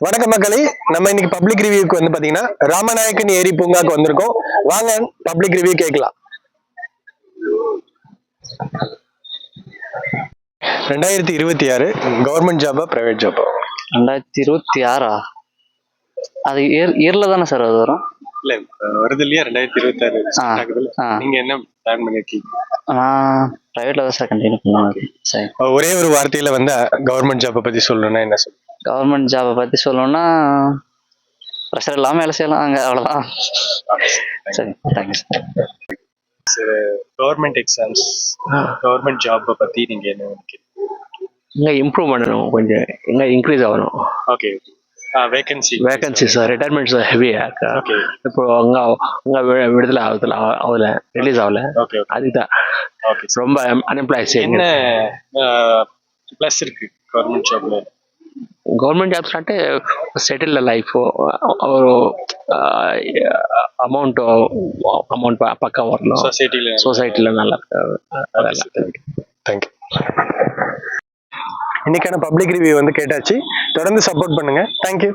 வணக்கம் மக்களே, நம்ம இன்னைக்கு பப்ளிக் ரிவ்யூக்கு வந்து பாத்தீங்கன்னா ராமநாயக்கன் ஏரி பூங்காக்கு வந்திருக்கோம். வாங்க பப்ளிக் ரிவ்யூ கேட்கலாம். 2026 கவர்மெண்ட் ஜாபா பிரைவேட் ஜாபா? 2026 அது இயர்ல தானே சார் அது வரும்? இல்ல வருது இல்லையா 2026. நீங்க என்ன பிளான் பண்ணிருக்கீங்க? நான் பிரைவேட்ல தான் சார் கண்டினியூ பண்ணுவேன். சரி, ஒரே ஒரு வார்த்தையில வந்து கவர்மெண்ட் ஜாபை பத்தி சொல்லணும்னா என்ன சொல்லுங்க? கவர்மெண்ட் ஜாபை பத்தி சொல்லணும்னா ப்ரெஷர் இல்லாம வேலை செய்யலாம் அங்க, அவ்வளவுதான். சரி, thanks sir. Government exams, government ஜாபை பத்தி நீங்க என்ன நினைக்கிறீங்க? இங்கே இம்ப்ரூவ் பண்ணணும், கொஞ்சம் இங்கே இன்க்ரீஸ் ஆகணும். ஓகே, வேகன்சிஸ் ரிட்டையர்மெண்ட்ஸ் ஹெவியாக இருக்கா? ஓகே, இப்போ அங்கே விடுதலை ஆகல ரிலீஸ் ஆகல. ஓகே, அதுதான் ஓகே. ரொம்ப அன்எம்ப்ளாய்ஸ். என்ன ப்ளஸ் இருக்கு கவர்மெண்ட் ஜாப்ல? கவர்மெண்ட் ஜாப்ஸ்னாட்டு செட்டில் லைஃப், ஒரு அமௌண்ட் பக்கம் வரணும். சொசைட்டியில் நல்லா தேங்க்யூ. இன்னைக்கான பப்ளிக் ரிவ்யூ வந்து கேட்டாச்சு. தொடர்ந்து சப்போர்ட் பண்ணுங்க. தேங்க்யூ.